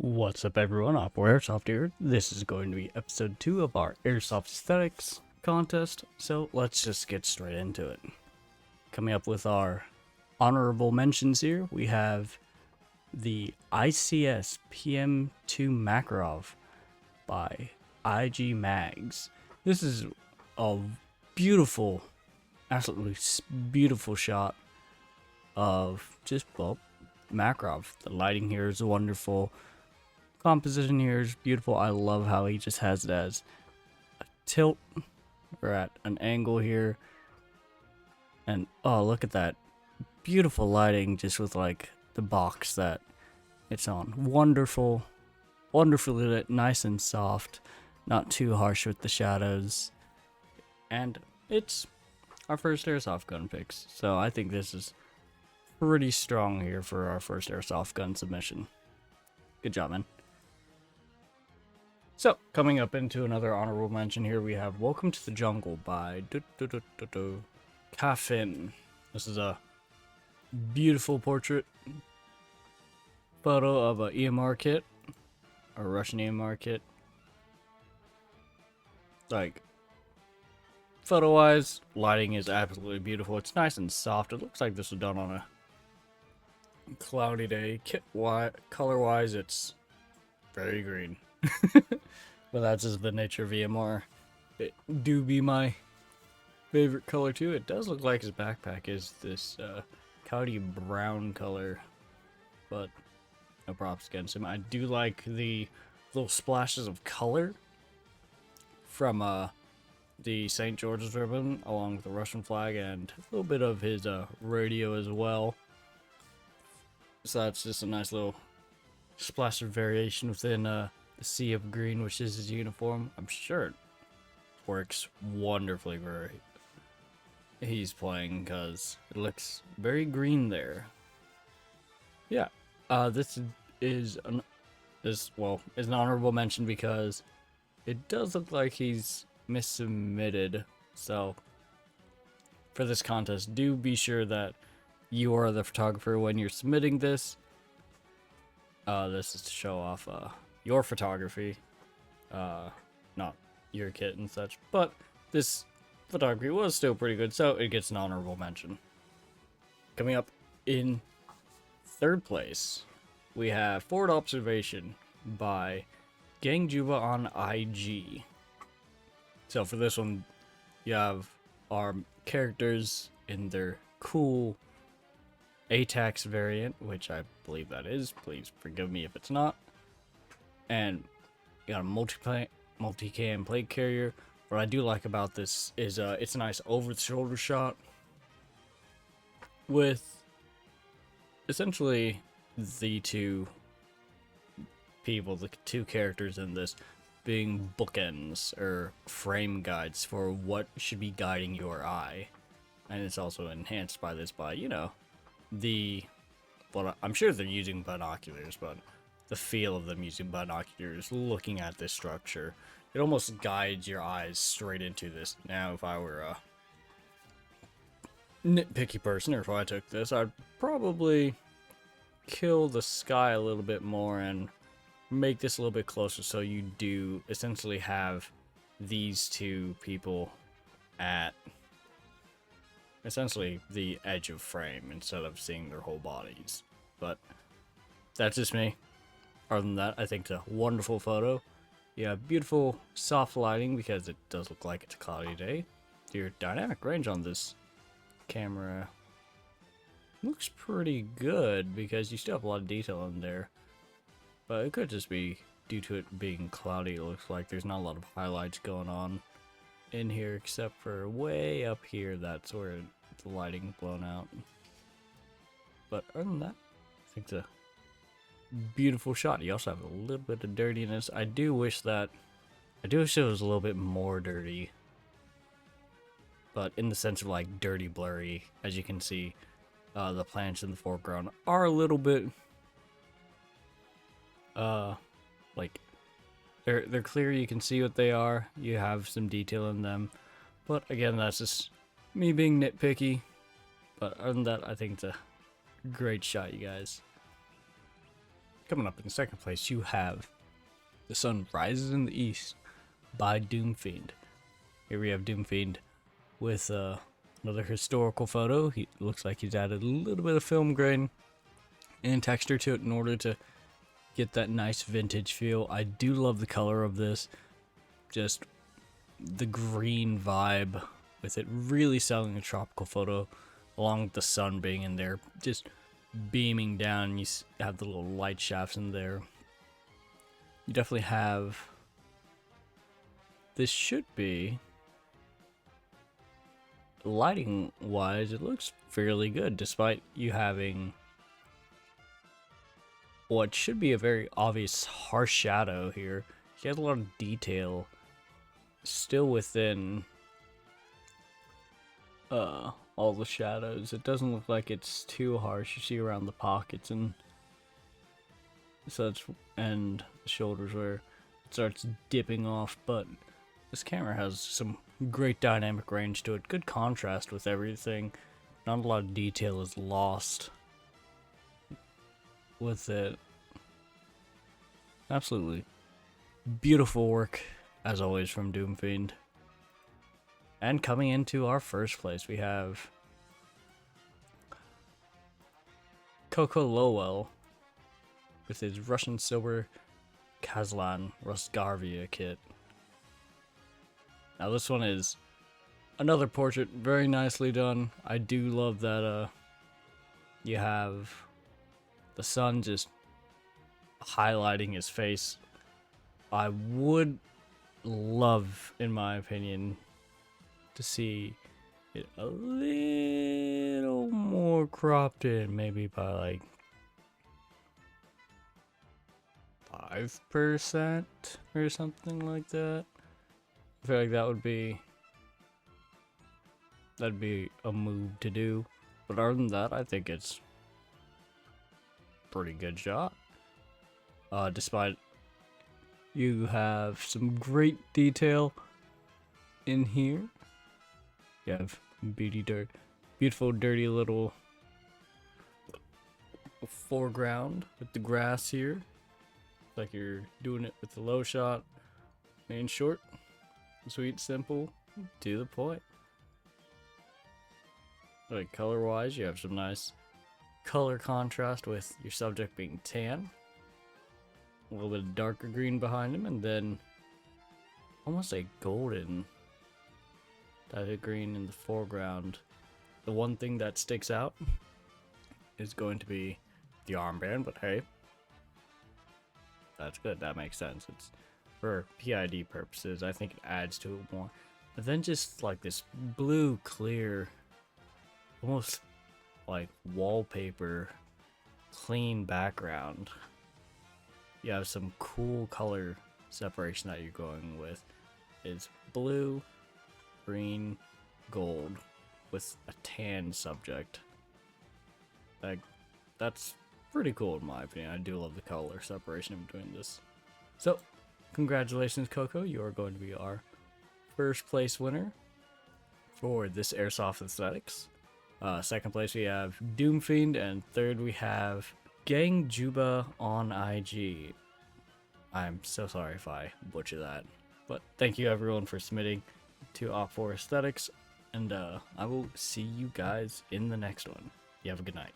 What's up everyone, Opfor Airsoft here. This is going to be episode 2 of our Airsoft Aesthetics contest, so let's just get straight into it. Coming up with our honorable mentions here, we have the ICS PM2 Makarov by IG Mags. This is a beautiful, absolutely beautiful shot of just, well, Makarov. The lighting here is wonderful. Composition here is beautiful. I love how he just has it as a tilt or at an angle here. And oh, look at that beautiful lighting just with like the box that it's on. Wonderful, wonderfully lit, nice and soft, not too harsh with the shadows. And it's our first airsoft gun picks, so I think this is pretty strong here for our first airsoft gun submission. Good job, man. So, coming up into another honorable mention here, we have Welcome to the Jungle by Kafin. This is a beautiful portrait photo of a EMR kit, a Russian EMR kit. Like, photo-wise, lighting is absolutely beautiful. It's nice and soft. It looks like this was done on a cloudy day. Color-wise, it's very green. But that's just the nature of EMR. It do be my favorite color too. It does look like his backpack is this cloudy brown color, but no props against him. I do like the little splashes of color from the St. George's ribbon along with the Russian flag and a little bit of his radio as well. So that's just a nice little splash of variation within the sea of green, which is his uniform. I'm sure it works wonderfully where he's playing because it looks very green there. Yeah, this is an honorable mention because it does look like he's missubmitted. So for this contest, do be sure that you are the photographer when you're submitting this. This is to show off your photography, not your kit and such, but this photography was still pretty good, so it gets an honorable mention. Coming up in third place, we have Forward Observation by Gangjuba on IG. So for this one, you have our characters in their cool ATAX variant, which I believe that is. Please forgive me if it's not. And you got a multi-cam plate carrier. What I do like about this is it's a nice over-the-shoulder shot with essentially the two people, the two characters in this, being bookends or frame guides for what should be guiding your eye. And it's also enhanced by this by, you know, well, I'm sure they're using binoculars, but the feel of them using binoculars, looking at this structure, it almost guides your eyes straight into this. Now, if I were a nitpicky person, or if I took this, I'd probably kill the sky a little bit more and make this a little bit closer so you do essentially have these two people at essentially the edge of frame instead of seeing their whole bodies. But that's just me. Other than that, I think it's a wonderful photo. Yeah, beautiful soft lighting because it does look like it's a cloudy day. Your dynamic range on this camera looks pretty good because you still have a lot of detail in there. But it could just be due to it being cloudy. It looks like there's not a lot of highlights going on in here except for way up here. That's where the lighting blown out. But other than that, I think it's a beautiful shot. You also have a little bit of dirtiness. I do wish it was a little bit more dirty, but in the sense of like dirty blurry. As you can see, the plants in the foreground are a little bit like they're clear. You can see what they are. You have some detail in them, but again, that's just me being nitpicky. But other than that, I think it's a great shot, you guys. Coming up in second place, you have The Sun Rises in the East by Doomfiend. Here we have Doomfiend with another historical photo. He looks like he's added a little bit of film grain and texture to it in order to get that nice vintage feel. I do love the color of this. Just the green vibe with it really selling a tropical photo, along with the sun being in there, just beaming down. You have the little light shafts in there. You definitely have, this should be, lighting wise, it looks fairly good despite you having what should be a very obvious harsh shadow here. He has a lot of detail still within all the shadows. It doesn't look like it's too harsh. You see around the pockets and such, and the shoulders where it starts dipping off, but this camera has some great dynamic range to it. Good contrast with everything. Not a lot of detail is lost with it. Absolutely beautiful work as always from Doomfiend. And coming into our first place, we have Coco Lowell with his Russian Silver Kazlan Rosgarvia kit. Now this one is another portrait, very nicely done. I do love that you have the sun just highlighting his face. I would love, in my opinion, to see it a little more cropped in, maybe by like 5% or something like that. I feel like that'd be a move to do. But other than that, I think it's pretty good shot. Despite you have some great detail in here. You have beautiful dirty little foreground with the grass here. Like you're doing it with the low shot. Main short, sweet, simple, to the point. Like color wise, you have some nice color contrast with your subject being tan. A little bit of darker green behind him, and then almost a golden type of green in the foreground. The one thing that sticks out is going to be the armband, but hey, that's good. That makes sense. It's for PID purposes. I think it adds to it more. But then just like this blue, clear, almost like wallpaper, clean background. You have some cool color separation that you're going with. It's blue, green, gold with a tan subject. Like, that's pretty cool in my opinion. I do love the color separation in between this. So, congratulations, Coco. You are going to be our first place winner for this Airsoft Aesthetics. Second place we have Doomfiend, and third we have Gang Juba on IG. I'm so sorry if I butcher that, but thank you everyone for submitting to Opfor Aesthetics, and I will see you guys in the next one. You have a good night.